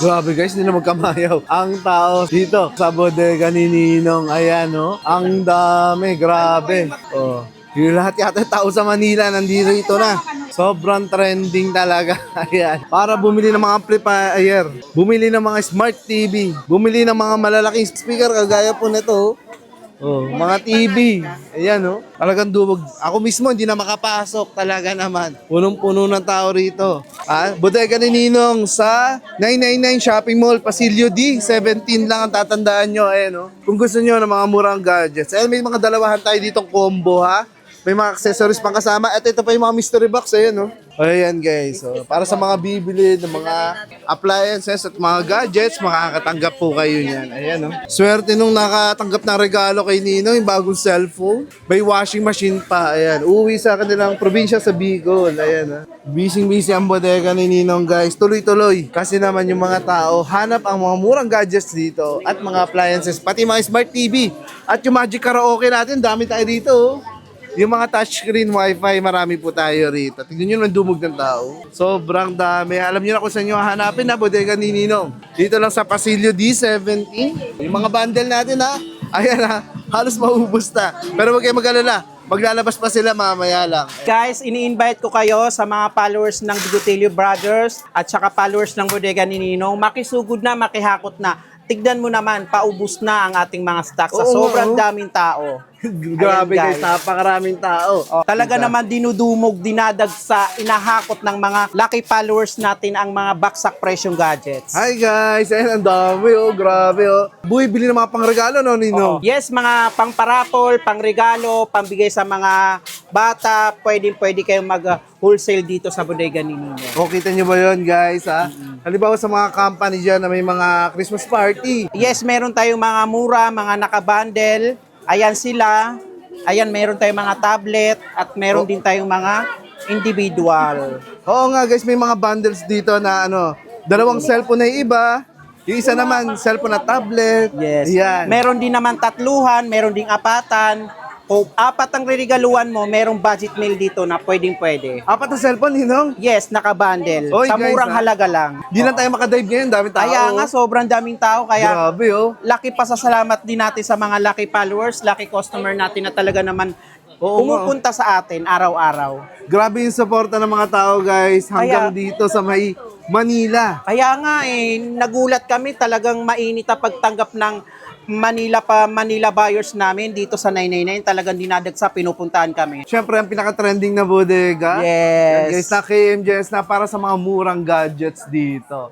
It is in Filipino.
Grabe guys, hindi na magkamayaw. Ang tao dito sa bodega ni Ninong. Ayan, no? Ang dami, grabe. Oh. Yung lahat yata tao sa Manila, nandito ito na. Sobrang trending talaga. Ayan. Para bumili ng mga amplifier, bumili ng mga smart TV, bumili ng mga malalaking speaker, kagaya po nito. Oh, mga TV. Ayan, no? Talagang duwag. Ako mismo, hindi na makapasok. Talaga naman. Punong-puno ng tao rito. Bodega ni Ninong sa 999 Shopping Mall, Pasilio D. 17 lang ang tatandaan nyo. Ayan, no? Kung gusto nyo ng mga murang gadgets. Ayan, may mga dalawahan tayo ditong combo, ha? May mga accessories pang kasama. At ito pa yung mga mystery box. Ayan, no? Ayan, guys. So, para sa mga bibili ng mga appliances at mga gadgets, makakatanggap po kayo niyan. Ayan, no? Swerte nung nakatanggap ng regalo kay Nino, yung bagong cellphone. May washing machine pa. Ayan. Uuwi sa kanilang probinsya sa Bicol. Ayan, ha? Busy ang bodega ni Ninong, guys. Tuloy-tuloy. Kasi naman yung mga tao, hanap ang mga murang gadgets dito at mga appliances. Pati mga smart TV. At yung Magic Karaoke natin, dami tayo dito, oh. Yung mga touchscreen wifi, marami po tayo rito. Tignan nyo naman dumog ng tao. Sobrang dami. Alam nyo na kung saan nyo hahanapin na bodega ni Ninong. Dito lang sa Pasilio D17. Yung mga bundle natin ha. Ayan ha. Halos maubos na. Pero huwag kayo mag-alala. Maglalabas pa sila mamaya lang. Guys, ini-invite ko kayo sa mga followers ng Bigotelio Brothers at saka followers ng bodega ni Ninong. Makisugod na, makihakot na. Tignan mo naman, paubos na ang ating mga stock sa sobrang daming tao. Grabe Ayan, guys, napakaraming tao. Talaga naman dinudumog, dinadagsa, inahakot ng mga lucky followers natin ang mga baksak presyong gadgets. Hi guys, ayun ang dami oh, grabe oh. Buhay, bili ng mga pangregalo no, Ninong? Yes, mga pangparapol, pangregalo, pambigay sa mga bata, pwede kayong mag-wholesale dito sa bodega ni Ninong. O, kita nyo ba yun guys ha? Halimbawa sa mga company dyan na may mga Christmas party. Yes, meron tayong mga mura, mga nakabundle. Ayan sila. Ayan, meron tayong mga tablet at meron din tayong mga individual. Oo nga guys, may mga bundles dito na ano, dalawang cellphone na yung iba, yung isa naman cellphone na tablet. Yes. Ayan. Meron din naman tatluhan, meron ding apatan. Kung apat ang regaluhan mo, merong budget meal dito na pwede. Apat na cellphone, Ninong? Yes, nakabundle. Oy, Sa guys, murang ha? halaga lang. Di lang tayo makadive ngayon, dami tao. Kaya nga, sobrang daming tao. Kaya Grabe oh. laki pasasalamat din natin sa mga lucky followers, lucky customer natin na talaga naman pumupunta sa atin araw-araw. Grabe yung suporta ng mga tao guys, hanggang dito sa may Manila. Kaya nga nagulat kami, talagang mainit ang pagtanggap ng Manila buyers namin dito sa 999. Talagang dinadagsa, pinupuntahan kami. Siyempre, ang pinaka-trending na bodega. Yes. Yan, guys, na KMJS na para sa mga murang gadgets dito.